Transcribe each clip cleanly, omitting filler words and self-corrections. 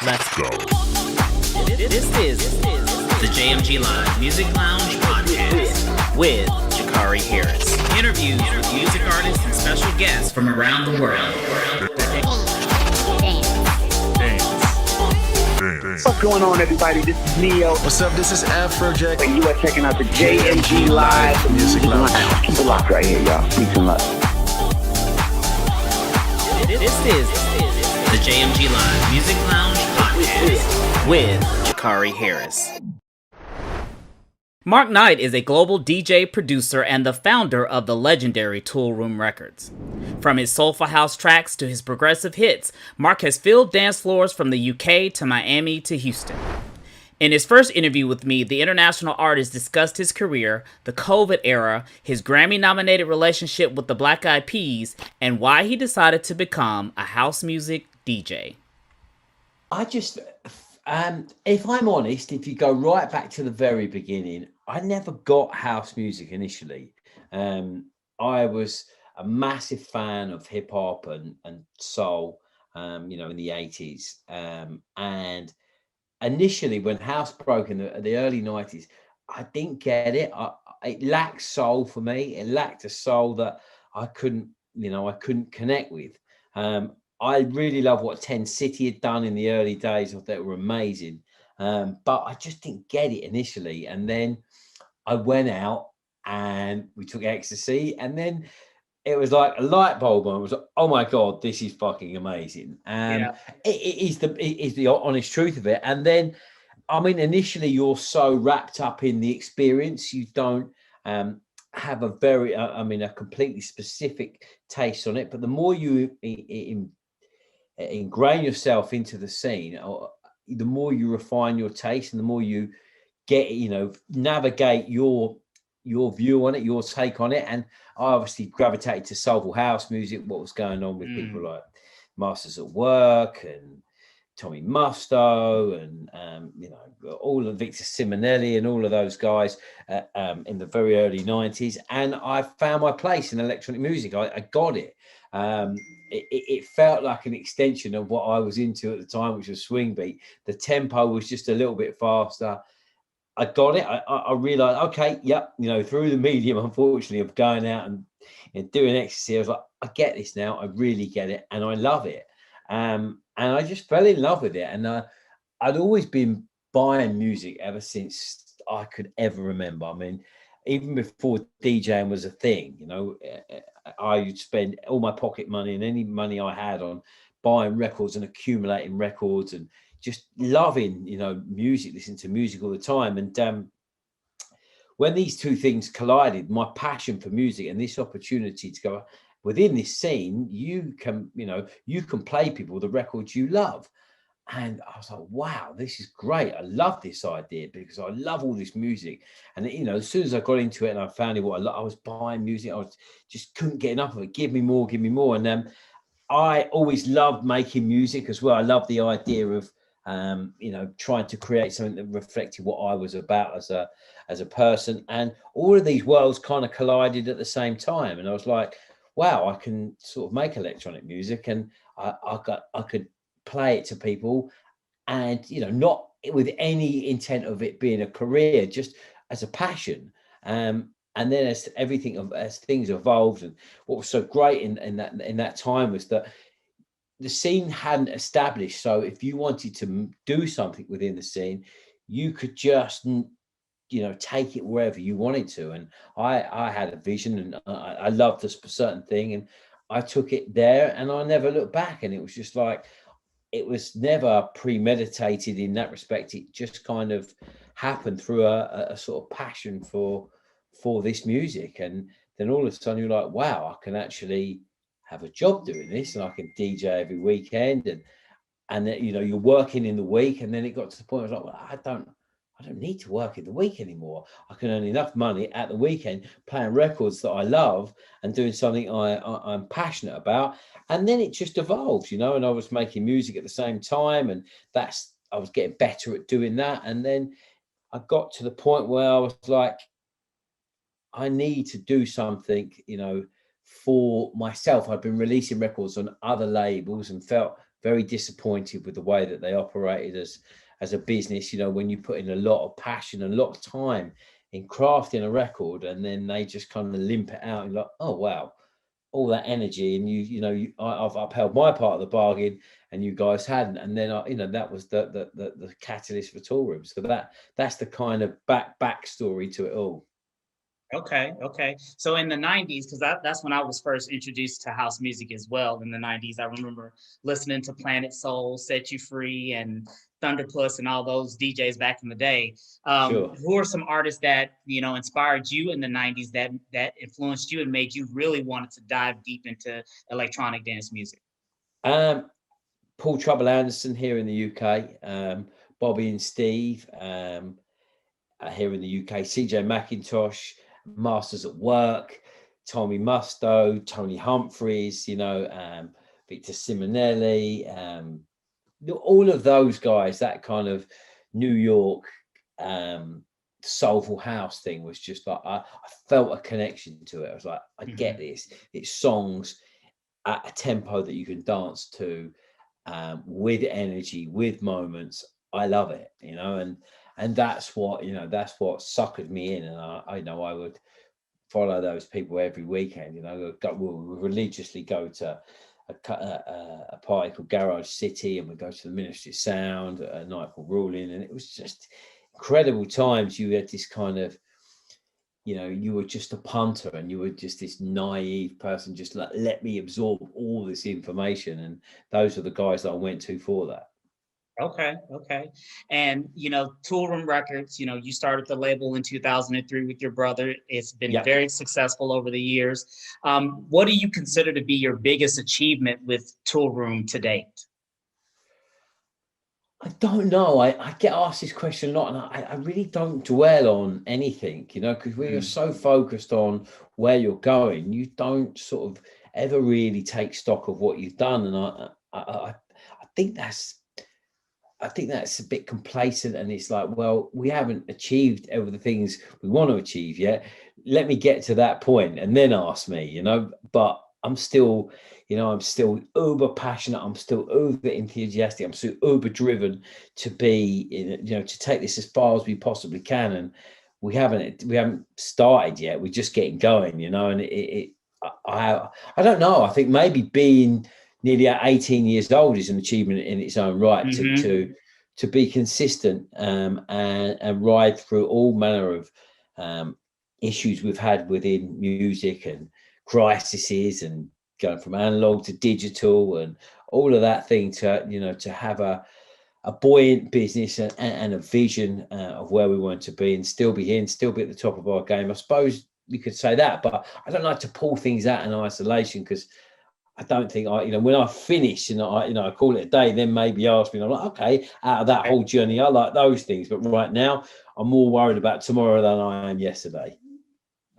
Let's go. This is the JMG Live Music Lounge podcast with Jacquari Harris. Interviews with music artists and special guests from around the world. What's going on, everybody? This is Neo. What's up? This is Afrojack. And you are checking out the JMG Live Music Lounge. Keep it locked right here, y'all. Peace and love. This is the JMG Live Music Lounge podcast with Jacquari Harris. Mark Knight is a global DJ, producer, and the founder of the legendary Toolroom Records. From his soulful house tracks to his progressive hits, Mark has filled dance floors from the UK to Miami to Houston. In his first interview with me, the international artist discussed his career, the COVID era, his Grammy-nominated relationship with the Black Eyed Peas, and why he decided to become a house music DJ. If I'm honest, if you go right back to the very beginning, I never got house music initially. I was a massive fan of hip hop and soul, in the 80s. And initially, when house broke in the early 90s, I didn't get it. It lacked soul for me. It lacked a soul that I couldn't connect with. I really love what 10 City had done in the early days. I thought they were amazing. But I just didn't get it initially. And then I went out and we took ecstasy. And then it was like a light bulb. And I was like, oh my God, this is fucking amazing. It is the honest truth of it. And then, initially you're so wrapped up in the experience, you don't have a completely specific taste on it. But the more you ingrain yourself into the scene, or the more you refine your taste and the more you get, navigate your view on it, your take on it. And I obviously gravitated to soulful house music, what was going on with people like Masters at Work and Tommy Musto and, all of Victor Simonelli and all of those guys in the very early 90s. And I found my place in electronic music. I got it. It felt like an extension of what I was into at the time, which was swing beat. The tempo was just a little bit faster. I got it. I realized, okay, yep, through the medium, unfortunately, of going out and doing ecstasy, I was like, I get this now. I really get it. And I love it. And I just fell in love with it. And I'd always been buying music ever since I could ever remember. Even before DJing was a thing, I would spend all my pocket money and any money I had on buying records and accumulating records and just loving, music, listening to music all the time. And when these two things collided, my passion for music and this opportunity to go within this scene, you can play people the records you love. And I was like, wow, this is great. I love this idea because I love all this music. And, as soon as I got into it and I found it, I was buying music. Just couldn't get enough of it. Give me more, give me more. And I always loved making music as well. I love the idea of, trying to create something that reflected what I was about as a person. And all of these worlds kind of collided at the same time. And I was like, wow, I can sort of make electronic music and I could play it to people and not with any intent of it being a career, just as a passion. And then as things evolved, and what was so great in that time was that the scene hadn't established. So if you wanted to do something within the scene, you could just take it wherever you wanted to. And I had a vision and I loved this certain thing and I took it there and I never looked back. And it was just like, it was never premeditated in that respect. It just kind of happened through a sort of passion for this music. And then all of a sudden you're like, wow, I can actually have a job doing this and I can DJ every weekend. And then, you're working in the week. And then it got to the point I was like, well, I don't need to work in the week anymore. I can earn enough money at the weekend playing records that I love and doing something I'm passionate about. And then it just evolved, and I was making music at the same time. And I was getting better at doing that. And then I got to the point where I was like, I need to do something, for myself. I'd been releasing records on other labels and felt very disappointed with the way that they operated as a business. You know, when you put in a lot of passion and a lot of time in crafting a record, and then they just kind of limp it out and like, oh wow, all that energy, and I've upheld my part of the bargain and you guys hadn't, and then that was the catalyst for Toolroom. So that's the kind of backstory to it all. Okay, okay. So in the 90s, because that's when I was first introduced to house music as well. In the 90s, I remember listening to Planet Soul, Set You Free, and Thunder Plus, and all those DJs back in the day. Sure. Who are some artists that inspired you in the 90s that influenced you and made you really wanted to dive deep into electronic dance music? Paul Trouble Anderson here in the UK, Bobby and Steve here in the UK, CJ McIntosh, Masters at Work, Tommy Musto, Tony Humphries, Victor Simonelli, all of those guys. That kind of New York soulful house thing was just like I felt a connection to it. I was like, I get this. It's songs at a tempo that you can dance to, with energy, with moments. I love it, and that's what suckered me in, and I would follow those people every weekend. We'll religiously go to a party called Garage City, and we go to the Ministry of Sound, a night called Ruling, and it was just incredible times. You had this kind of, you were just a punter, and you were just this naive person, just like, let me absorb all this information, and those are the guys that I went to for that. Okay, okay. And Toolroom Records, you started the label in 2003 with your brother. It's been very successful over the years. What do you consider to be your biggest achievement with Toolroom to date? I don't know. I get asked this question a lot, and I really don't dwell on anything, because when you're so focused on where you're going, you don't sort of ever really take stock of what you've done. And I think that's a bit complacent, and it's like, well, we haven't achieved all the things we want to achieve yet. Let me get to that point and then ask me, but I'm still, I'm still uber passionate. I'm still uber enthusiastic. I'm still uber driven to be, to take this as far as we possibly can. And we haven't started yet. We're just getting going, and I don't know. I think maybe being nearly 18 years old is an achievement in its own right, to be consistent, and ride through all manner of issues we've had within music, and crises, and going from analog to digital, and all of that thing, to have a buoyant business and a vision of where we want to be, and still be here and still be at the top of our game. I suppose you could say that, but I don't like to pull things out in isolation, because I don't think when I finish and I call it a day, then maybe ask me, and I'm like, okay, out of that whole journey, I like those things. But right now, I'm more worried about tomorrow than I am yesterday.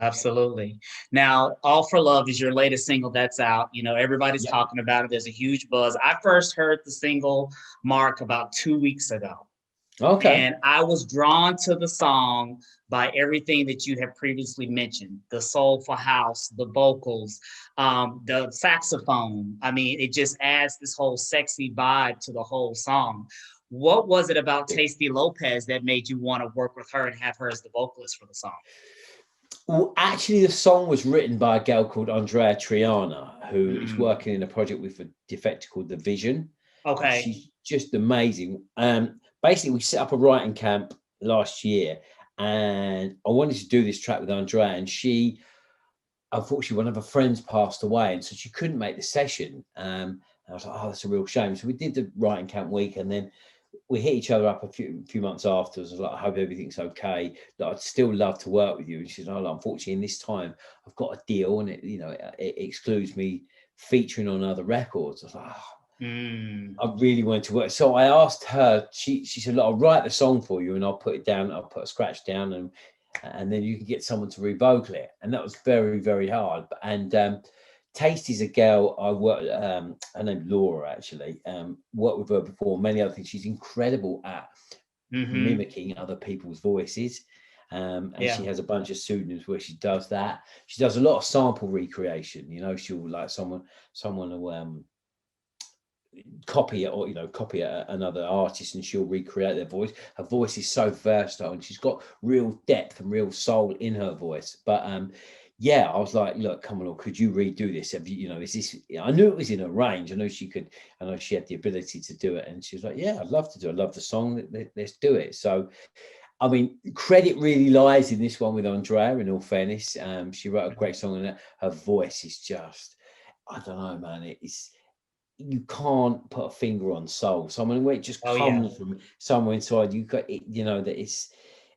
Absolutely. Now, All for Love is your latest single that's out. Everybody's talking about it. There's a huge buzz. I first heard the single, Mark, about 2 weeks ago. Okay. And I was drawn to the song by everything that you have previously mentioned: the soulful house, the vocals, the saxophone. I mean, it just adds this whole sexy vibe to the whole song. What was it about Tasty Lopez that made you want to work with her and have her as the vocalist for the song? Well, actually, the song was written by a girl called Andrea Triana, who is working in a project with a defector called The Vision. Okay. And she's just amazing. Basically, we set up a writing camp last year, and I wanted to do this track with Andrea, and she, unfortunately, one of her friends passed away, and so she couldn't make the session. And I was like, oh, that's a real shame. So we did the writing camp week, and then we hit each other up a few months afterwards. I was like, I hope everything's okay. That I'd still love to work with you. And she's like, oh, unfortunately, in this time, I've got a deal, and it excludes me featuring on other records. I was like, I really wanted to work. So I asked her. She said, look, I'll write the song for you, and I'll put it down. I'll put a scratch down, and then you can get someone to revocal it. And that was very, very hard. And Tasty's a girl I worked, her name's Laura, actually, worked with her before, many other things. She's incredible at mimicking other people's voices. And she has a bunch of pseudonyms where she does that. She does a lot of sample recreation. She'll like someone will copy it, or copy another artist, and she'll recreate their voice. Her voice is so versatile, and she's got real depth and real soul in her voice. But yeah, I was like, look, come on, could you redo this? Have you, is this? I knew it was in her range. I know she could. I know she had the ability to do it, and she was like, yeah, I'd love to do it. I love the song. Let's do it. So, I mean, credit really lies in this one with Andrea. In all fairness, she wrote a great song, and her voice is just, I don't know, man. It's, you can't put a finger on soul. Someone where it just comes from somewhere inside. You got it, that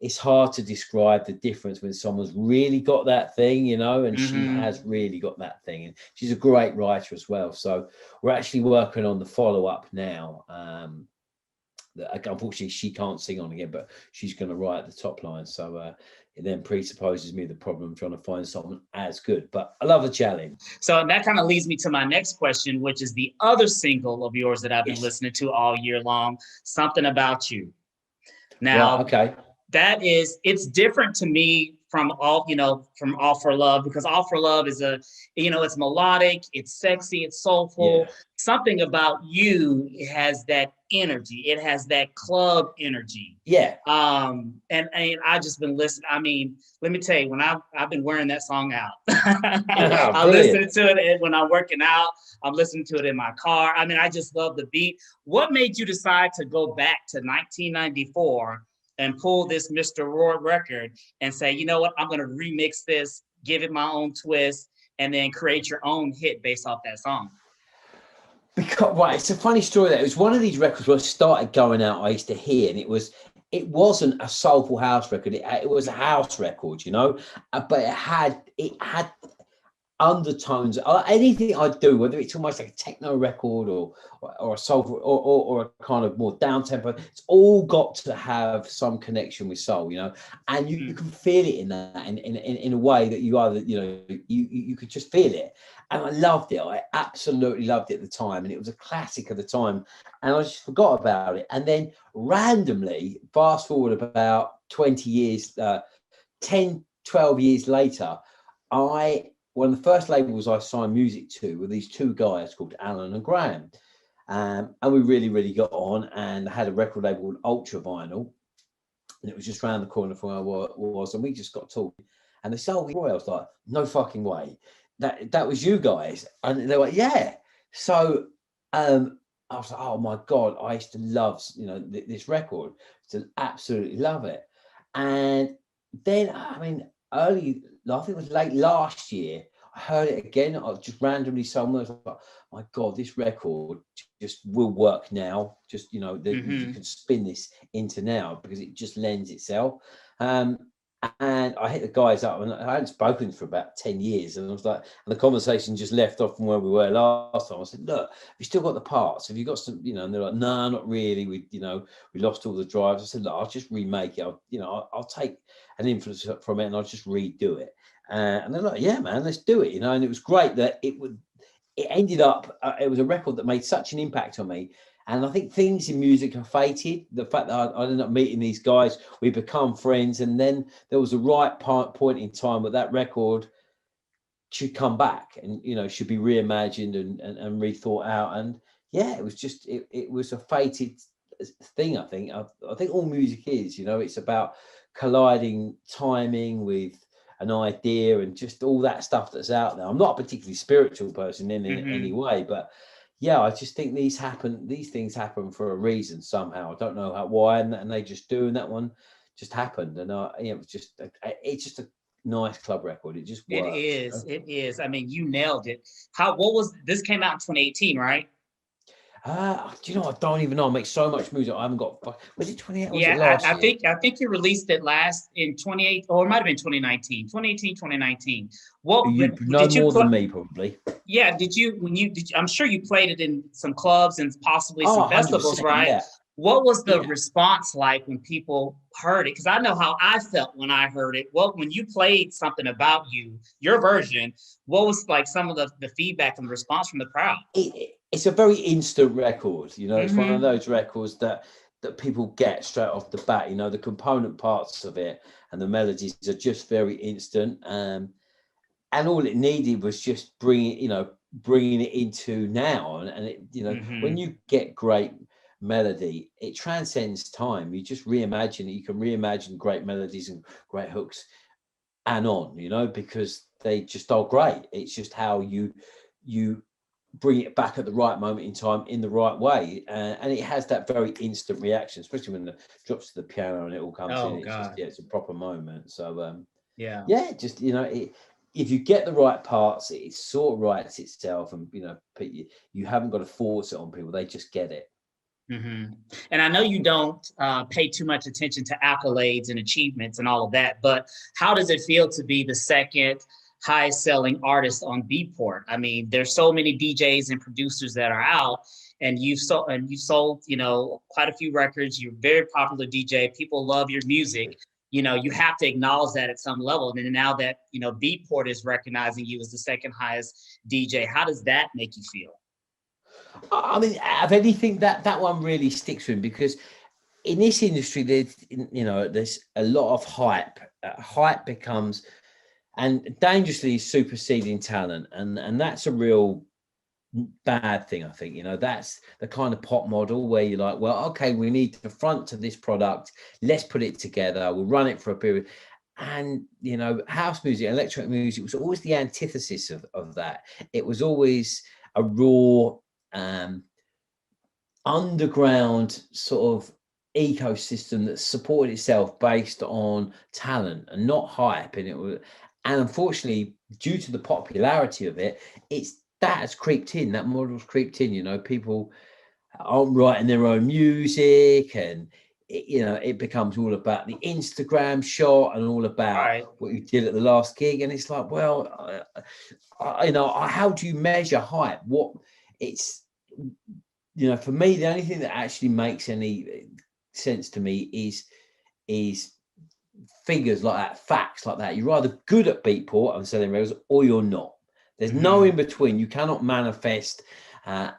it's hard to describe the difference when someone's really got that thing, and she has really got that thing. And she's a great writer as well. So we're actually working on the follow-up now. Unfortunately, she can't sing on again, but she's going to write the top line. So it then presupposes me the problem trying to find someone as good. But I love the challenge. So that kind of leads me to my next question, which is the other single of yours that I've been listening to all year long, Something About You. Now, okay. It's different to me from from All for Love, because All for Love is it's melodic, it's sexy, it's soulful. Something About You has that energy. It has that club energy. Yeah. And I just been listening. I mean, let me tell you, when I've been wearing that song out. I listen to it when I'm working out. I'm listening to it in my car. I mean, I just love the beat. What made you decide to go back to 1994 and pull this Mr. Roar record and say, you know what, I'm going to remix this, give it my own twist, and then create your own hit based off that song? Because, right, it's a funny story. That it was one of these records where I started going out, I used to hear, and it wasn't a soulful house record. It was a house record, but it had undertones. Anything I do, whether it's almost like a techno record or a soulful or a kind of more down tempo, it's all got to have some connection with soul, and you can feel it in that in a way that you either you could just feel it. And I loved it. I absolutely loved it at the time, and it was a classic of the time, and I just forgot about it. And then randomly, fast forward about 20 years, 10 12 years later, one of the first labels I signed music to were these two guys called Alan and Graham. And we really, really got on, and I had a record label called Ultra Vinyl, and it was just around the corner from where I was, and we just got talking. And they said, "Oh, Roy," I was like, "No fucking way. That was you guys." And they were like, "Yeah." So I was like, "Oh my God, I used to love, this record. To absolutely love it." And then, I mean, I think it was late last year, I heard it again. I was just randomly somewhere. I was like, my God, this record just will work now. Just, you can spin this into now because it just lends itself. And I hit the guys up, and I hadn't spoken for about 10 years. And I was like, and the conversation just left off from where we were last time. I said, "Look, have you still got the parts? Have you got some, And they're like, "No, not really. We lost all the drives." I said, "Look, I'll just remake it. I'll take an influence from it, and I'll just redo it." And they're like, "Yeah, man, let's do it." And it was great that it ended up, it was a record that made such an impact on me. And I think things in music are fated. The fact that I ended up meeting these guys, we become friends. And then there was a right point in time where that record should come back and, should be reimagined and rethought out. And yeah, it was just, it was a fated thing, I think. I think all music is, it's about colliding timing with an idea and just all that stuff that's out there. I'm not a particularly spiritual person in any way, but yeah, I just think these things happen for a reason somehow. I don't know why, and they just do, and that one just happened. And it's just a nice club record. It just works. It is. I mean, you nailed it. This came out in 2018, right? Do you know, I don't even know. I make so much music. I haven't got. Was it 28? Yeah, I think you released it last in 28, or it might have been 2019, 2018, 2019. What you know more than me, probably. Yeah, I'm sure you played it in some clubs and possibly some festivals, right? Yeah. What was the response like when people heard it? Because I know how I felt when I heard it. Well, when you played Something About You, your version, what was like some of the feedback and the response from the crowd? It's a very instant record, it's one of those records that people get straight off the bat. The component parts of it and the melodies are just very instant. And all it needed was just bringing bringing it into now, and it, you know, when you get great melody, it transcends time. You just reimagine it. You can reimagine great melodies and great hooks and on, you know, because they just are great. It's just how you bring it back at the right moment in time in the right way, and it has that very instant reaction, especially when it drops to the piano and it all comes in. It's just, yeah, it's a proper moment. So yeah, just, you know, if you get the right parts, it sort of writes itself, and, you know, you haven't got to force it on people. They just get it. And I know you don't pay too much attention to accolades and achievements and all of that, but how does it feel to be the second highest selling artist on Beatport? I mean, there's so many DJs and producers that are out, and you've sold, you know, quite a few records. You're a very popular DJ. People love your music. You know, you have to acknowledge that at some level. And now that, you know, Beatport is recognizing you as the second highest DJ, how does that make you feel? I mean, out of anything, that one really sticks with me, because in this industry, there's a lot of hype. Hype becomes, and dangerously superseding talent, and that's a real bad thing, I think. You know, that's the kind of pop model where you're like, well, okay, we need the front to this product, let's put it together, we'll run it for a period. And, you know, house music, electronic music was always the antithesis of that. It was always a raw, underground sort of ecosystem that supported itself based on talent and not hype. And unfortunately, due to the popularity of it, that has creeped in. That model's creeped in. You know, people aren't writing their own music, and it becomes all about the Instagram shot and all about what you did at the last gig. And it's like, well, how do you measure hype? For me, the only thing that actually makes any sense to me is figures like that, facts like that. You're either good at Beatport and selling records, or you're not. There's no in between. You cannot manifest or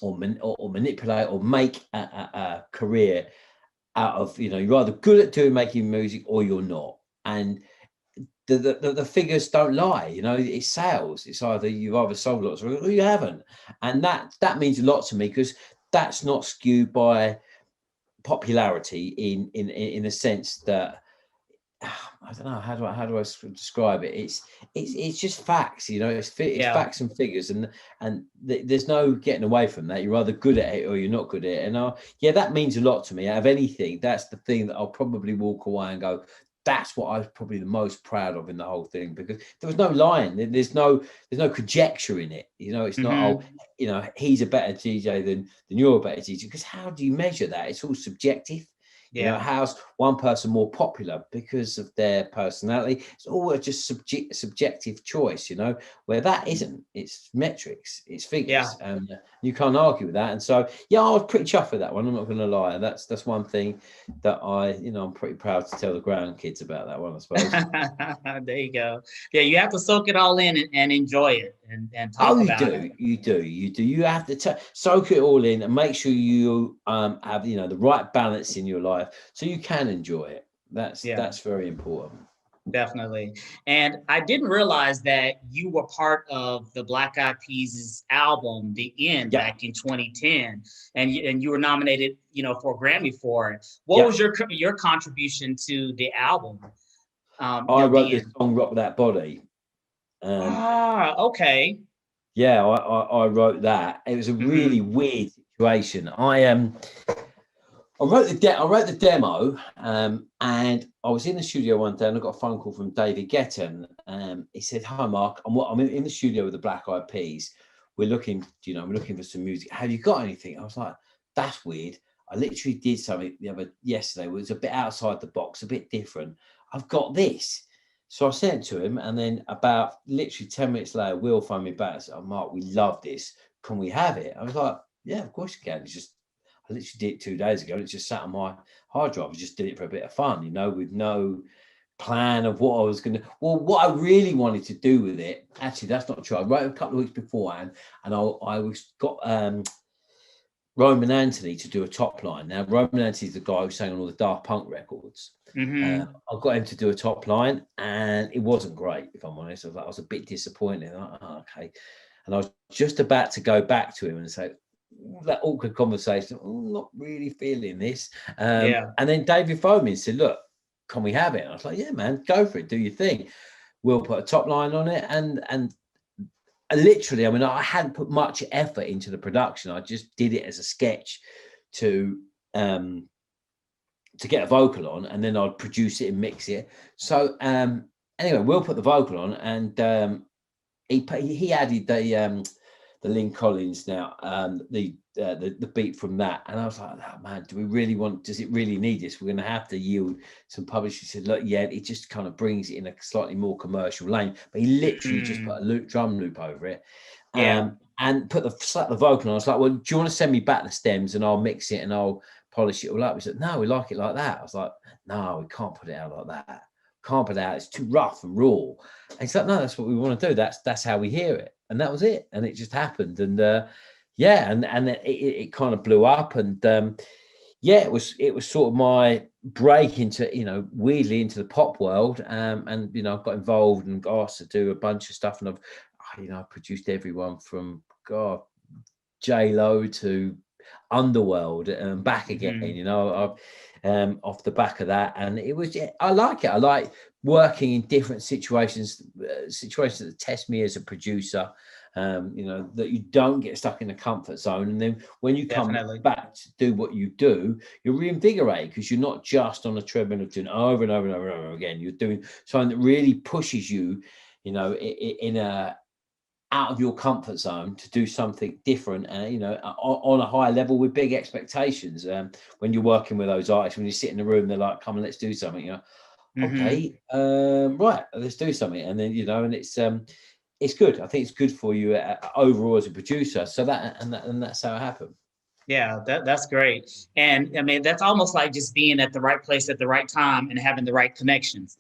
manipulate or make a career out of, you're either good at making music or you're not. And the figures don't lie. It's sales. It's either you've sold lots or you haven't, and that means a lot to me, because that's not skewed by popularity in the sense that, I don't know, how do I describe it? It's just facts. It's facts and figures, and there's no getting away from that. You're either good at it or you're not good at it. And that means a lot to me. Out of anything, that's the thing that I'll probably walk away and go, that's what I was probably the most proud of in the whole thing, because there was no lying. There's no conjecture in it. It's not, he's a better DJ than you're a better DJ, because how do you measure that? It's all subjective. How's one person more popular because of their personality? It's always just subjective choice, where that isn't. It's metrics, it's figures, and you can't argue with that. And so, I was pretty chuffed with that one. I'm not going to lie. That's one thing that I'm pretty proud to tell the grandkids about that one, I suppose. There you go. Yeah, you have to soak it all in and enjoy it and talk about it. You do. You have to soak it all in and make sure you have the right balance in your life, so you can enjoy it. That's very important. Definitely. And I didn't realize that you were part of the Black Eyed Peas' album, The End, back in 2010, and you were nominated, for a Grammy for it. What was your contribution to the album? I wrote the song "Rock That Body." Okay. Yeah, I wrote that. It was a really weird situation. I wrote the demo, and I was in the studio one day, and I got a phone call from David Guetta, and he said, "Hi, Mark, I'm in the studio with the Black Eyed Peas. We're looking for some music. Have you got anything?" I was like, "That's weird. I literally did something yesterday. It was a bit outside the box, a bit different. I've got this." So I sent it to him, and then about literally 10 minutes later, Will phoned me back and said, "Oh, Mark, we love this. Can we have it?" I was like, "Yeah, of course you can." I literally did it 2 days ago, and it just sat on my hard drive. I just did it for a bit of fun, with no plan of what I was going to. Well, what I really wanted to do with it, actually, that's not true. I wrote it a couple of weeks beforehand, and I got Roman Anthony to do a top line. Now, Roman Anthony is the guy who sang on all the Daft Punk records. I got him to do a top line, and it wasn't great, if I'm honest. I was a bit disappointed. Like, oh, okay. And I was just about to go back to him and say, that awkward conversation, not really feeling this. And then David phoned me and said, look, can we have it? And I was like, yeah, man, go for it. Do your thing. We'll put a top line on it. And literally, I mean, I hadn't put much effort into the production. I just did it as a sketch to get a vocal on, and then I'd produce it and mix it. So anyway, we'll put the vocal on, and he added the Lynn Collins now, the beat from that, and I was like, oh, man, does it really need this? We're going to have to yield some publishers. He said, look, yeah, it just kind of brings it in a slightly more commercial lane, but he literally just put a drum loop over it, and slapped the vocal on. I was like, well, do you want to send me back the stems and I'll mix it and I'll polish it all up? He said, no, we like it like that. I was like, no, we can't put it out like that. Can't put it out. It's too rough and raw. And he's like, no, that's what we want to do. That's how we hear it. And that was it. And it just happened. And and it kind of blew up. And it was sort of my break into, weirdly into the pop world. And I got involved and got asked to do a bunch of stuff. And I produced everyone from J-Lo to Underworld and back again, off the back of that. And it was, I like it. I like working in different situations that test me as a producer, that you don't get stuck in a comfort zone. And then when you come back to do what you do, you're reinvigorated because you're not just on a treadmill of doing over and over and over and over again. You're doing something that really pushes you, in a out of your comfort zone to do something different, on a higher level with big expectations. When you're working with those artists, when you sit in the room, they're like, come on, let's do something, okay, right, let's do something. And then, and it's good. I think it's good for you overall as a producer. So that's how it happened. Yeah, that's great. And I mean, that's almost like just being at the right place at the right time and having the right connections,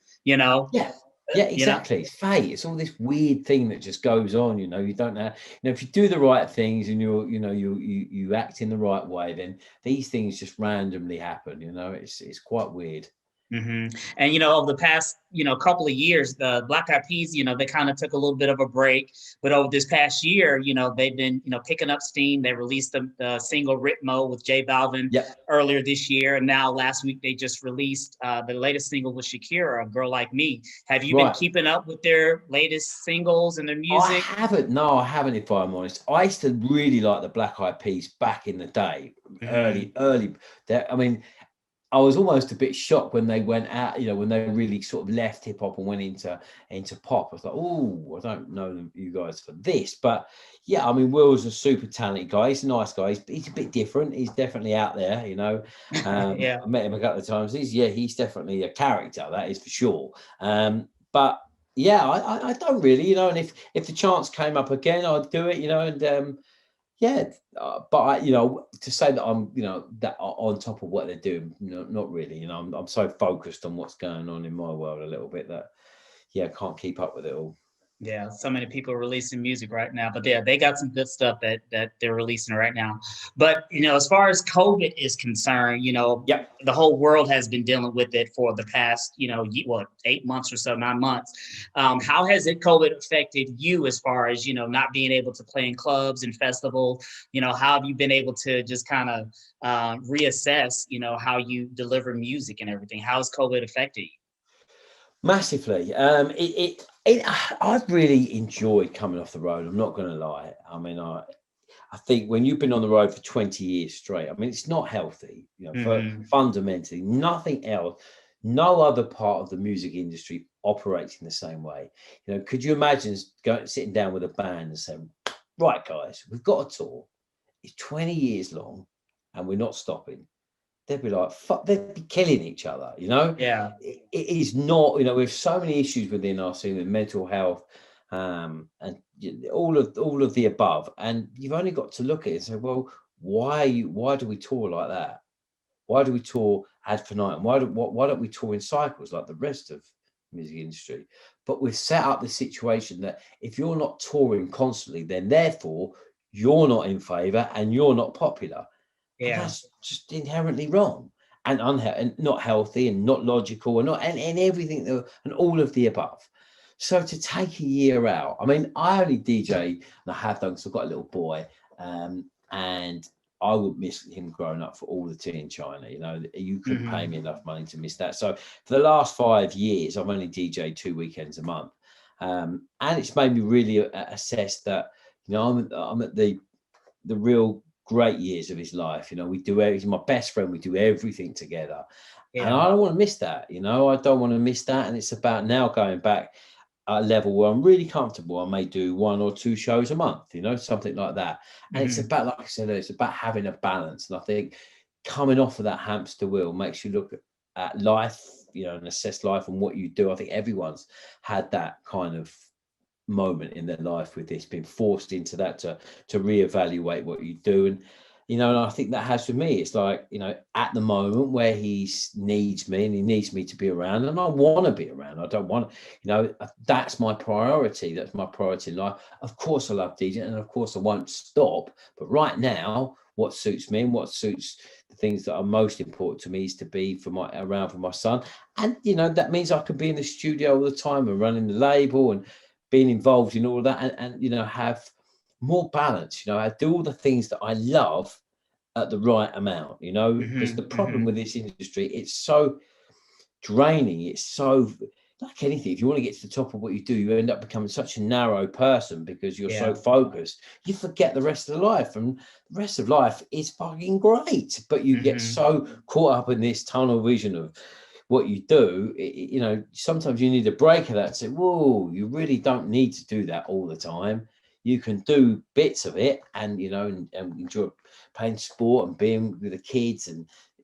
Yeah, exactly. It's fate. It's all this weird thing that just goes on. You don't know. If you do the right things and you act in the right way, then these things just randomly happen. It's quite weird. And over the past couple of years, the Black Eyed Peas, they kind of took a little bit of a break, but over this past year, they've been picking up steam. They released the single Ritmo with J Balvin earlier this year, and now last week they just released the latest single with Shakira, "A Girl Like Me." Have you been keeping up with their latest singles and their music? I haven't. No, I haven't. If I'm honest, I used to really like the Black Eyed Peas back in the day, early. I mean, I was almost a bit shocked when they went out, when they really sort of left hip hop and went into pop. I was like, oh, I don't know you guys for this. But yeah, I mean, Will's a super talented guy. He's a nice guy. He's a bit different. He's definitely out there, I met him a couple of times. He's definitely a character, that is for sure. But yeah, I don't really, and if the chance came up again, I'd do it, and but to say that I'm, that on top of what they're doing, not really. I'm so focused on what's going on in my world a little bit that, I can't keep up with it all. Yeah, so many people are releasing music right now, but they got some good stuff that they're releasing right now. But as far as COVID is concerned, the whole world has been dealing with it for the past 8 months or so, 9 months. How has COVID affected you as far as not being able to play in clubs and festivals? How have you been able to just kind of reassess how you deliver music and everything? How has COVID affected you? Massively. I've really enjoyed coming off the road. I'm not going to lie. I mean, I think when you've been on the road for 20 years straight, I mean, it's not healthy. Fundamentally, nothing else. No other part of the music industry operates in the same way. Could you imagine sitting down with a band and saying, right, guys, we've got a tour. It's 20 years long and we're not stopping. They'd be like, fuck, they'd be killing each other, Yeah. It is not, we have so many issues within our scene with mental health, and all of the above. And you've only got to look at it and say, well, why do we tour like that? Why do we tour ad for night? And why don't we tour in cycles like the rest of the music industry? But we've set up the situation that if you're not touring constantly, then therefore you're not in favor and you're not popular. and Yeah. that's just inherently wrong and and not healthy and not logical and not and everything and all of the above. So to take a year out, I mean, I only DJ and I have done because I've got a little boy, and I would miss him growing up for all the tea in China. You know, you couldn't pay me enough money to miss that. So for the last 5 years, I've only DJed 2 weekends a month, and it's made me really assess that. You know, I'm at the real great years of his life. You know, he's my best friend. We do everything together, and I don't want to miss that. You know, I don't want to miss that. And it's about now going back at a level where I'm really comfortable. I may do 1 or 2 shows a month, you know, something like that. And it's about, like I said, it's about having a balance. And I think coming off of that hamster wheel makes you look at life, you know, and assess life and what you do. I think everyone's had that kind of moment in their life with this, being forced into that to reevaluate what you do. And you know, and I think that has for me, it's like, you know, at the moment where he needs me and he needs me to be around, and I want to be around. I don't want, you know, that's my priority. That's my priority in life. Of course, I love DJing, and of course, I won't stop. But right now, what suits me and what suits the things that are most important to me is to be around for my son. And you know, that means I can be in the studio all the time and running the label and being involved in all of that, and you know, have more balance. You know, I do all the things that I love at the right amount, you know, because the problem with this industry, it's so draining. It's so, like anything, if you want to get to the top of what you do, you end up becoming such a narrow person because you're so focused, you forget the rest of the life, and the rest of life is fucking great, but you get so caught up in this tunnel vision of what you do. You know, sometimes you need a break of that to say, whoa, you really don't need to do that all the time. You can do bits of it, and you know, and enjoy playing sport and being with the kids,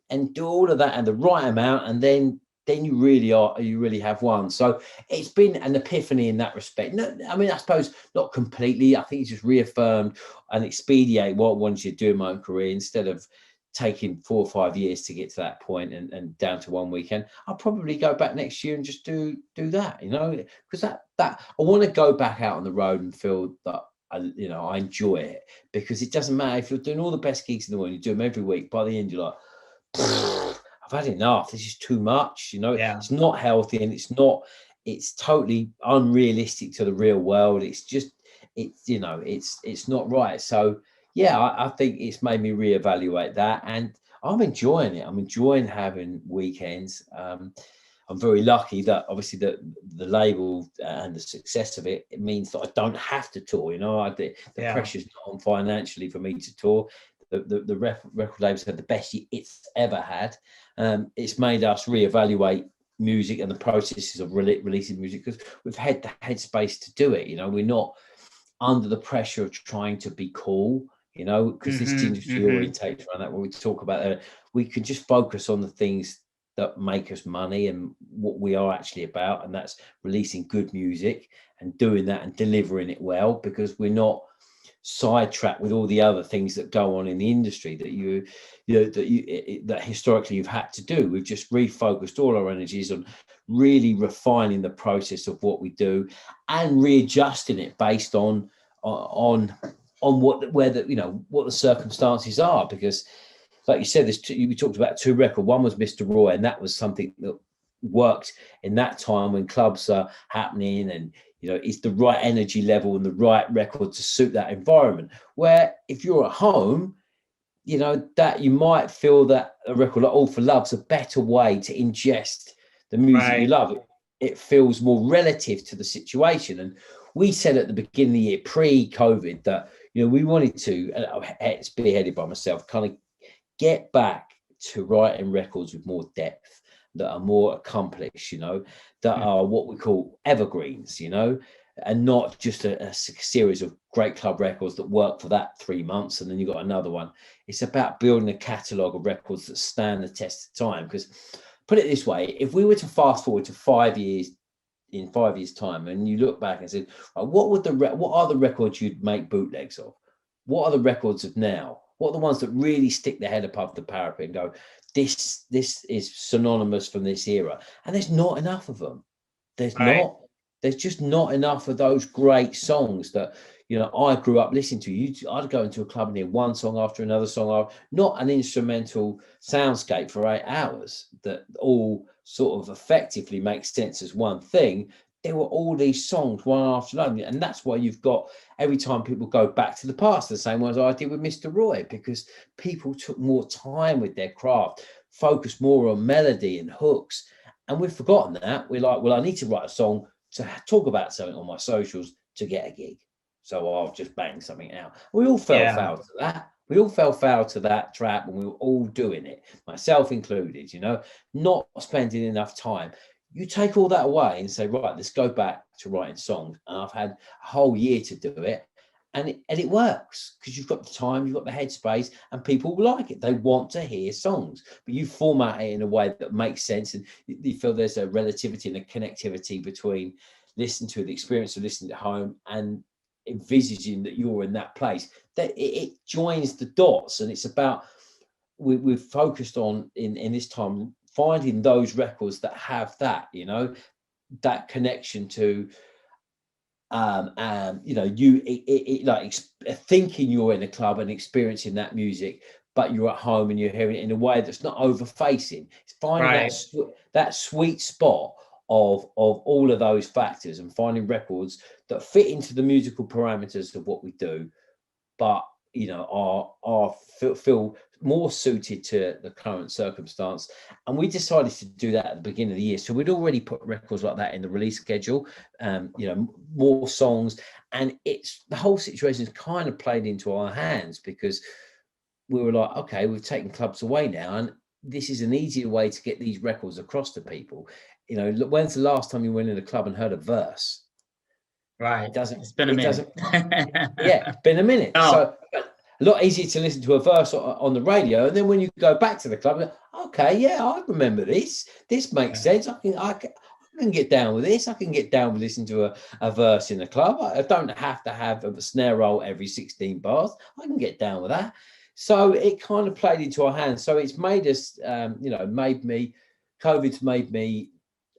and do all of that and the right amount, and then you really have won. So it's been an epiphany in that respect. No, I mean, I suppose not completely. I think it's just reaffirmed and expedite what I wanted to do in my own career, instead of taking 4 or 5 years to get to that point and down to 1 weekend. I'll probably go back next year and just do that, you know, because that I want to go back out on the road and feel that I enjoy it, because it doesn't matter if you're doing all the best gigs in the world, you do them every week. By the end, you're like, I've had enough. This is too much. You know, it's not healthy, and it's totally unrealistic to the real world. It's not right. So yeah, I think it's made me reevaluate that, and I'm enjoying it. I'm enjoying having weekends. I'm very lucky that obviously the label and the success of it means that I don't have to tour. You know, the pressure's not on financially for me to tour. The record labels had the best year it's ever had. It's made us reevaluate music and the processes of releasing music, because we've had the headspace to do it. You know, we're not under the pressure of trying to be cool. You know, because this industry orientates around that. When we talk about that, we can just focus on the things that make us money and what we are actually about, and that's releasing good music and doing that and delivering it well, because we're not sidetracked with all the other things that go on in the industry that historically you've had to do. We've just refocused all our energies on really refining the process of what we do and readjusting it based on what the circumstances are. Because like you said, we talked about 2 records. One was Mr. Roy, and that was something that worked in that time when clubs are happening, and you know, it's the right energy level and the right record to suit that environment. Where if you're at home, you know, that you might feel that a record like All for Love's a better way to ingest the music you love. It feels more relative to the situation. And we said at the beginning of the year, pre-COVID, that, you know, we wanted to, spearheaded by myself, kind of get back to writing records with more depth, that are more accomplished, you know, that are what we call evergreens, you know, and not just a series of great club records that work for that 3 months and then you've got another one. It's about building a catalogue of records that stand the test of time. Because put it this way, if we were to fast forward to 5 years, in 5 years' time, and you look back and said, what are the records you'd make bootlegs of? What are the records of now? What are the ones that really stick their head above the parapet and go, this is synonymous from this era? And there's not enough of them. There's just not enough of those great songs that, you know, I grew up listening to you. I'd go into a club and hear one song after another song, not an instrumental soundscape for 8 hours that all sort of effectively makes sense as one thing. There were all these songs one after another, and that's why you've got every time people go back to the past, the same way as I did with Mr. Roy, because people took more time with their craft, focused more on melody and hooks, and we've forgotten that. We're like, well, I need to write a song to talk about something on my socials to get a gig. So I'll just bang something out. We all fell foul to that. We all fell foul to that trap, and we were all doing it, myself included, you know, not spending enough time. You take all that away and say, right, let's go back to writing songs. And I've had a whole year to do it. And it works because you've got the time, you've got the headspace, and people like it. They want to hear songs, but you format it in a way that makes sense. And you feel there's a relativity and a connectivity between listening to the experience of listening at home and envisaging that you're in that place, that it joins the dots. And it's about, we've focused on in this time, finding those records that have that, you know, that connection to, you know, like thinking you're in a club and experiencing that music, but you're at home and you're hearing it in a way that's not over facing. It's finding that sweet spot of all of those factors and finding records that fit into the musical parameters of what we do, but you know feel more suited to the current circumstance. And we decided to do that at the beginning of the year, so we'd already put records like that in the release schedule, you know, more songs, and it's the whole situation is kind of played into our hands because we were like, okay, we've taken clubs away now, and this is an easier way to get these records across to people. You know, when's the last time you went in a club and heard a verse? Right. It's been a minute. Yeah, it's been a minute. Oh. So a lot easier to listen to a verse on the radio, and then when you go back to the club, okay, yeah, I remember this. This makes sense. I can get down with this. I can get down with listening to a verse in the club. I don't have to have a snare roll every 16 bars. I can get down with that. So it kind of played into our hands. So it's made us, you know, COVID's made me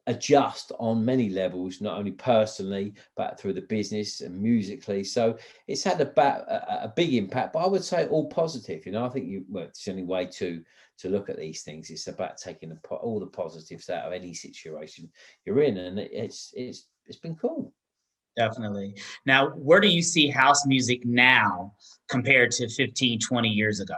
adjust on many levels, not only personally, but through the business and musically. So it's had a big impact, but I would say all positive. You know, I think it's the only way to look at these things. It's about taking all the positives out of any situation you're in, and it's been cool. Definitely. Now, where do you see house music now compared to 15, 20 years ago?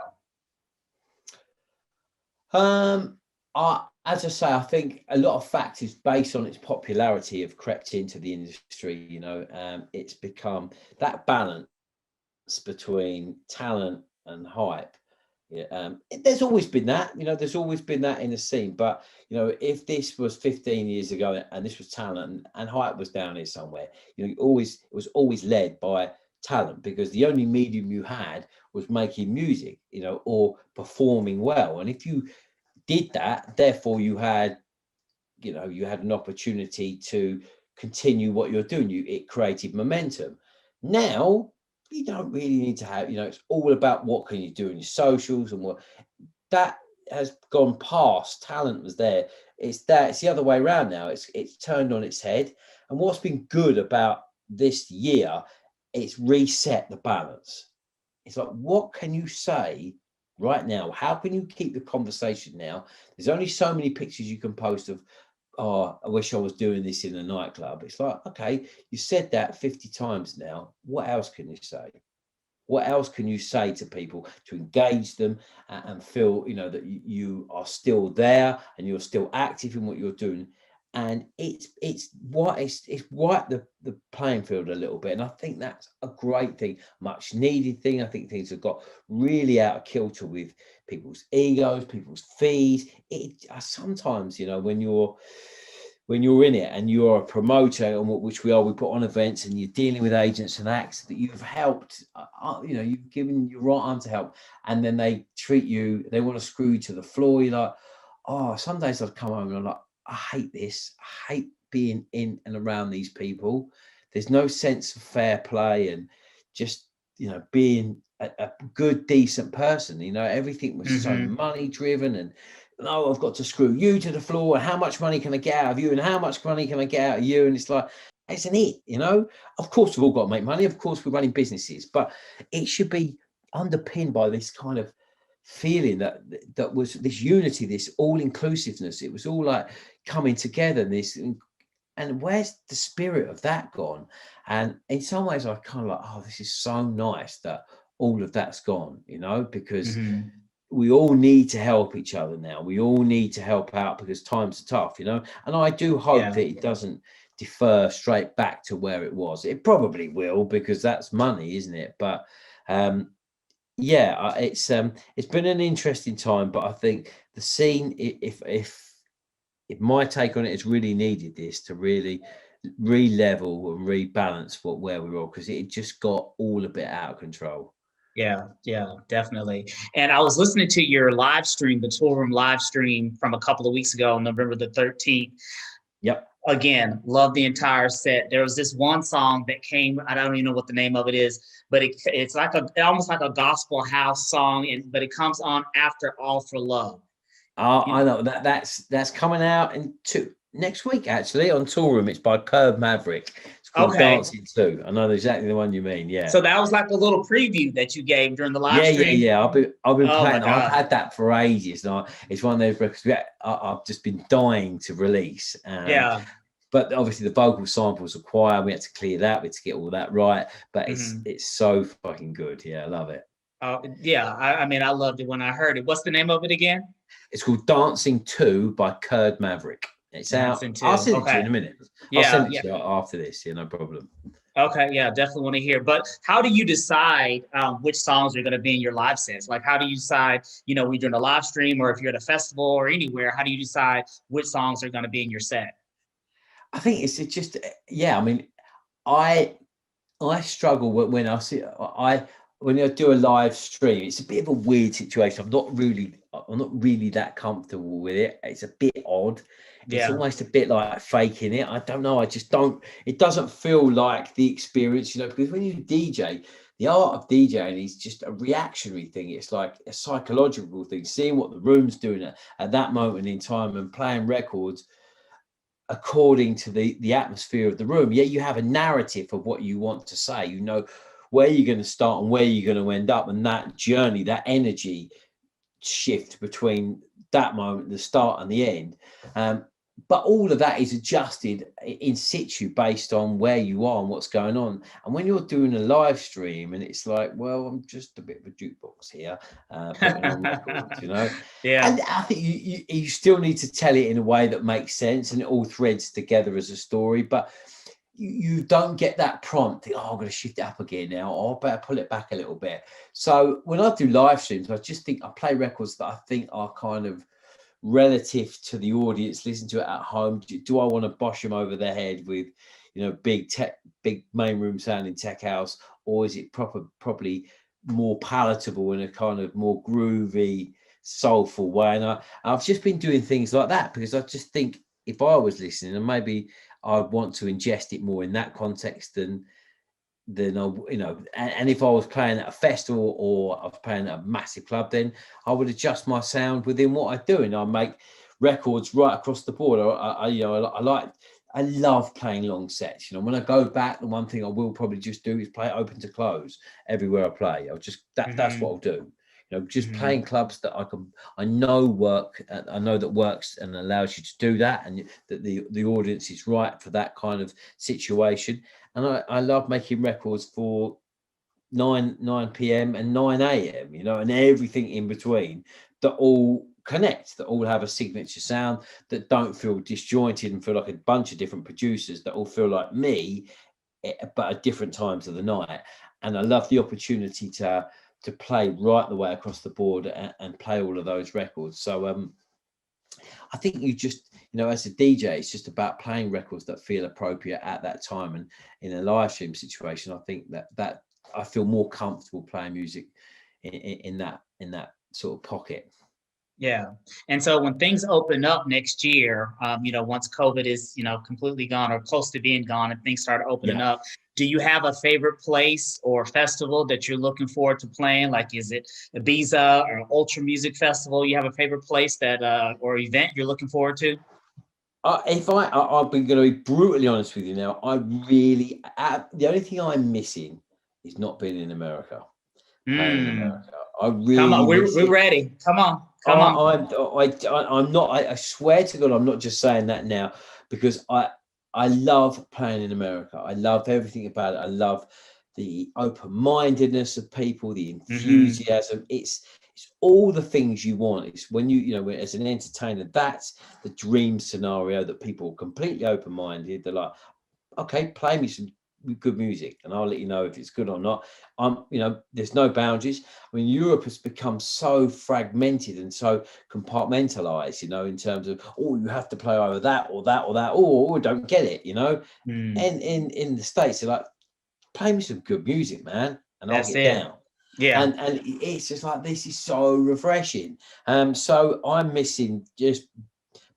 As I say, I think a lot of factors based on its popularity have crept into the industry. You know, it's become that balance between talent and hype. Yeah, there's always been that, you know, there's always been that in the scene. But, you know, if this was 15 years ago and this was talent and hype was down here somewhere, you know, it was always led by talent, because the only medium you had was making music, you know, or performing well. And if you did that, therefore you had an opportunity to continue what you're doing. It created momentum. Now you don't really need to have, you know, it's all about what can you do in your socials, and what that has gone past. Talent was there. It's the other way around now. It's turned on its head. And what's been good about this year, it's reset the balance. It's like, what can you say right now? How can you keep the conversation now? There's only so many pictures you can post of, oh, I wish I was doing this in a nightclub. It's like, okay, you said that 50 times now. What else can you say? What else can you say to people to engage them and feel, you know, that you are still there and you're still active in what you're doing? And it's wiped the playing field a little bit. And I think that's a great thing, much needed thing. I think things have got really out of kilter with people's egos, people's fees. Sometimes, you know, when you're in it and you're a promoter, which we are, we put on events and you're dealing with agents and acts that you've helped, you know, you've given your right arm to help, and then they treat you, they want to screw you to the floor. You're like, oh, some days I'd come home and I'm like, I hate this. I hate being in and around these people. There's no sense of fair play and just, you know, being a good, decent person. You know, everything was so money driven, and no, I've got to screw you to the floor. And how much money can I get out of you? And how much money can I get out of you? And it's like, isn't it? You know, of course we've all got to make money. Of course we're running businesses, but it should be underpinned by this kind of feeling that was this unity, this all inclusiveness. It was all like coming together. And where's the spirit of that gone? And in some ways, I kind of like, oh, this is so nice that all of that's gone. You know, because we all need to help each other now. We all need to help out because times are tough. You know, and I do hope that it doesn't defer straight back to where it was. It probably will, because that's money, isn't it? But it's been an interesting time, but I think the scene, if my take on it, is really needed this to really re-level and rebalance where we were, because it just got all a bit out of control. Yeah, definitely. And I was listening to your live stream, the Toolroom live stream from a couple of weeks ago, November the 13th. Yep. Again, love the entire set. There was this one song that came, I don't even know what the name of it is, but it's like almost like a gospel house song, but it comes on after All for Love. I know that's coming out next week, actually, on Toolroom. It's by Curb Maverick. It's called Dancing 2. I know exactly the one you mean. Yeah. So that was like a little preview that you gave during the live stream. Yeah. I've been playing. I've had that for ages. And it's one of those records I've just been dying to release. But obviously the vocal samples are choir. We had to clear that. We had to get all that right. But it's so fucking good. Yeah, I love it. I mean, I loved it when I heard it. What's the name of it again? It's called Dancing 2 by Curb Maverick. It's Dancing out. 2. I'll send it to you in a minute. Yeah, I'll send it to you after this. Yeah, no problem. Okay, yeah, definitely want to hear. But how do you decide which songs are going to be in your live sets? Like, how do you decide, when you're doing a live stream, or if you're at a festival or anywhere, how do you decide which songs are going to be in your set? I think it's just, I mean, I struggle when I do a live stream. It's a bit of a weird situation. I'm not really that comfortable with it. It's a bit odd. It's almost a bit like faking it. I don't know. It doesn't feel like the experience, because when you DJ, the art of DJing is just a reactionary thing. It's like a psychological thing, seeing what the room's doing at that moment in time and playing records according to the atmosphere of the room. Yeah, you have a narrative of what you want to say. You know where you're going to start and where you're going to end up, and that journey, that energy shift between that moment, the start and the end. But all of that is adjusted in situ based on where you are and what's going on. And when you're doing a live stream, and it's like, well, I'm just a bit of a jukebox here, putting on records, Yeah. And I think you still need to tell it in a way that makes sense and it all threads together as a story. But you don't get that prompt. I'm going to shift it up again now. I better pull it back a little bit. So when I do live streams, I just think I play records that I think are kind of relative to the audience, listen to it at home. Do I want to bosh them over their head with, big main room sounding tech house, or is it probably more palatable in a kind of more groovy, soulful way? And I've just been doing things like that because I just think if I was listening, and maybe I'd want to ingest it more in that context than and if I was playing at a festival or I was playing at a massive club, then I would adjust my sound within what I do, and I make records right across the board. I love playing long sets. When I go back, the one thing I will probably just do is play open to close everywhere I play. That's what I'll do. Just playing clubs that I know work. I know that works and allows you to do that, and that the audience is right for that kind of situation. And I love making records for 9 p.m. and 9 a.m., and everything in between that all connect, that all have a signature sound, that don't feel disjointed and feel like a bunch of different producers, that all feel like me, but at different times of the night. And I love the opportunity to play right the way across the board and play all of those records. So I think you just, as a DJ, it's just about playing records that feel appropriate at that time. And in a live stream situation, I think that I feel more comfortable playing music in that sort of pocket. Yeah. And so when things open up next year, once COVID is, completely gone or close to being gone and things start opening up, do you have a favorite place or festival that you're looking forward to playing? Like, is it Ibiza or Ultra Music Festival? You have a favorite place that or event you're looking forward to? I've been going to be brutally honest with you now. The only thing I'm missing is not being in America, playing in America. I Come on, really miss we're it. ready. Come on, come on. I'm not. I swear to God, I'm not just saying that now because I love playing in America. I love everything about it. I love the open-mindedness of people, the enthusiasm. It's all the things you want. It's when you as an entertainer, that's the dream scenario, that people are completely open-minded. They're like, okay, play me some good music and I'll let you know if it's good or not. There's no boundaries. I mean, Europe has become so fragmented and so compartmentalized, in terms of, you have to play over that or that or that, or don't get it, And in the States, they're like, play me some good music, man, and I'll That's get it. down. Yeah. And it's just like, this is so refreshing. So I'm missing just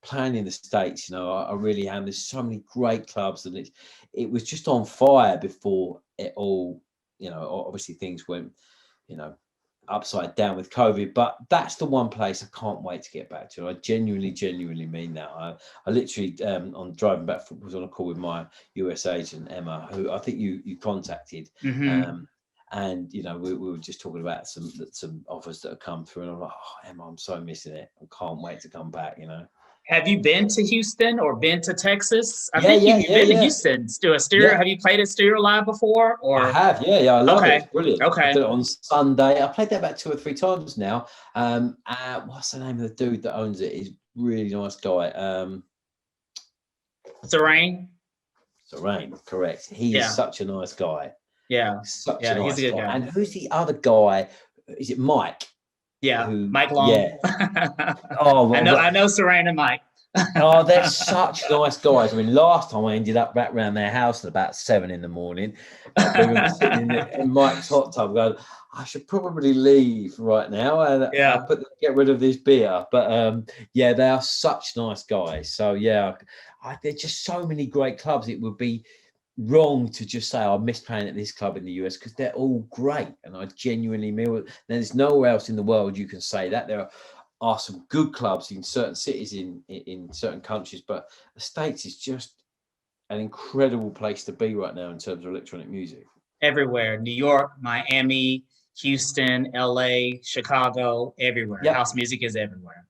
playing in the States. I really am. There's so many great clubs, and it was just on fire before it all, obviously things went, upside down with COVID, but that's the one place I can't wait to get back to. I genuinely mean that. I literally, on driving back, was on a call with my US agent, Emma, who I think you contacted. And we were just talking about some offers that have come through, and I'm like, Emma, I'm so missing it. I can't wait to come back. Have you been to Houston or been to Texas? I Yeah, think yeah, you've yeah, been to yeah. Houston. Stereo. Yeah. Have you played at Stereo Live before? Or I have, yeah, I love it. It's brilliant. Okay. I did it on Sunday. I played that about 2 or 3 times now. What's the name of the dude that owns it? He's a really nice guy. Serene? Serene, correct. He is such a nice guy. Yeah. Such a nice he's a good guy. And who's the other guy? Is it Mike? Yeah, Mike Long. Yeah. Oh, well, I know Serene and Mike. Oh, they're such nice guys. I mean, last time I ended up back around their house at about 7 a.m. We were sitting in Mike's hot tub going, I should probably leave right now and get rid of this beer. But they are such nice guys. So there's just so many great clubs. It would be wrong to just say I miss playing at this club in the US, because they're all great, and I genuinely mean it. There's nowhere else in the world you can say that. There are some good clubs in certain cities in certain countries, but the States is just an incredible place to be right now in terms of electronic music. Everywhere. New York, Miami, Houston, LA, Chicago, everywhere. Yep. House music is everywhere.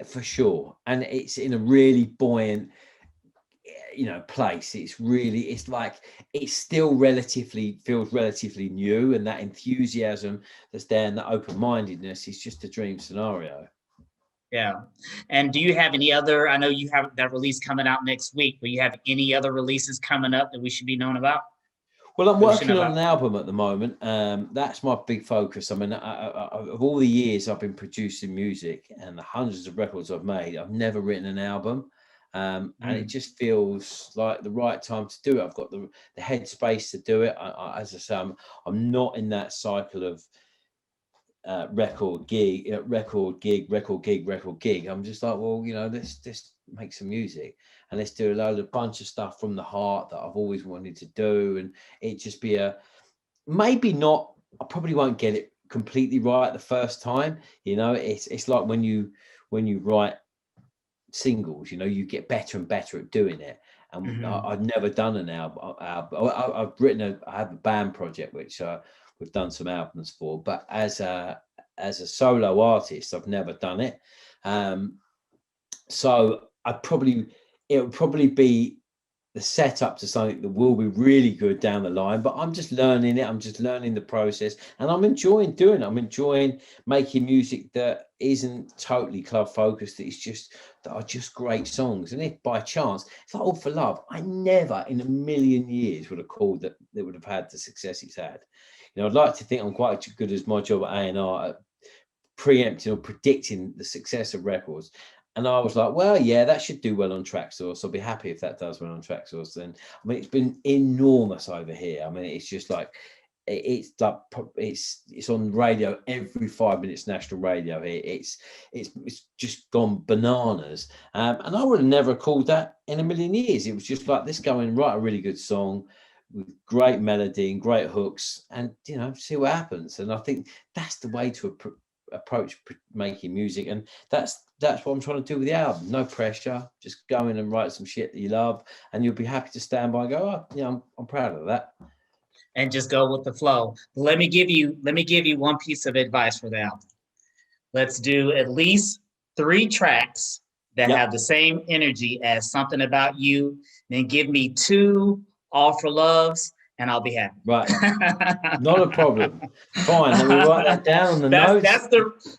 For sure. And it's in a really buoyant place. It's like it's still feels relatively new, and that enthusiasm that's there and that open-mindedness is just a dream scenario. Yeah. And do you have any other, I know you have that release coming out next week, but you have any other releases coming up that we should be knowing about? Well, I'm working on an album at the moment. That's my big focus. I mean, of all the years I've been producing music and the hundreds of records I've made, I've never written an album. And it just feels like the right time to do it. I've got the headspace to do it. As I say, I'm not in that cycle of record gig. I'm just like, well, let's just make some music and let's do a bunch of stuff from the heart that I've always wanted to do. And it just be maybe not, I probably won't get it completely right the first time. It's like when you write singles, you get better and better at doing it. And I've never done an album. I have a band project which we've done some albums for, but as a solo artist, I've never done it. So it would probably be the setup to something that will be really good down the line, but I'm just learning it. I'm just learning the process, and I'm enjoying doing it. I'm enjoying making music that isn't totally club focused. That are just great songs. And if by chance, it's like All for Love, I never in a million years would have called that it would have had the success it's had. I'd like to think I'm quite good as my job at A&R at preempting or predicting the success of records. And I was like, well, yeah, that should do well on Traxsource. I'll be happy if that does well on Traxsource. Then, I mean, it's been enormous over here. I mean, it's just like, it's on radio every 5 minutes, national radio here. It's just gone bananas. And I would have never called that in a million years. It was just like, let's go and write a really good song with great melody and great hooks, and see what happens. And I think that's the way to approach making music, and that's what I'm trying to do with the album. No pressure, just go in and write some shit that you love, and you'll be happy to stand by and go, oh, yeah, I'm proud of that. And just go with the flow. Let me give you one piece of advice for the album. Let's do at least 3 tracks that have the same energy as Something About You. Then give me 2 All for Loves, and I'll be happy. Right. Not a problem. Fine. Let me write that down on the notes.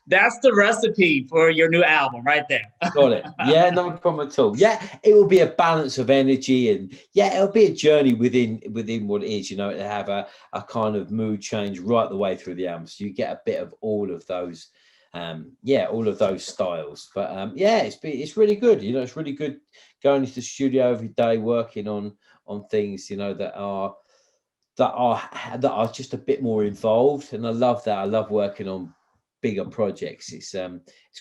That's the recipe for your new album right there. Got it. Yeah, no problem at all. Yeah, it will be a balance of energy, and yeah, it'll be a journey within what it is, you know, to have a kind of mood change right the way through the album. So you get a bit of all of those all of those styles. But yeah, it's really good. You know, it's really good going into the studio every day, working on things, you know, that are just a bit more involved, and I love that. I love working on bigger projects. It's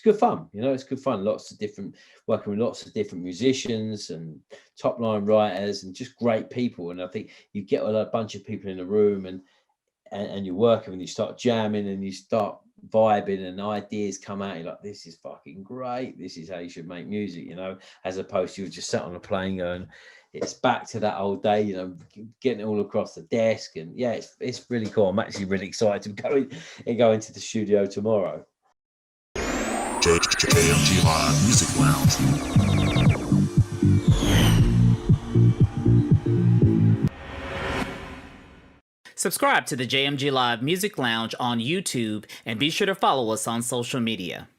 good fun, you know. It's good fun. Working with lots of different musicians and top line writers and just great people. And I think you get a bunch of people in a room, and you're working, and you start jamming, and you start vibing, and ideas come out. You're like, this is fucking great. This is how you should make music, you know, as opposed to you just sat on a plane going, it's back to that old day, you know, getting it all across the desk. And yeah, it's really cool. I'm actually really excited to go into the studio tomorrow. JMG Live Music Lounge. Subscribe to the JMG Live Music Lounge on YouTube and be sure to follow us on social media.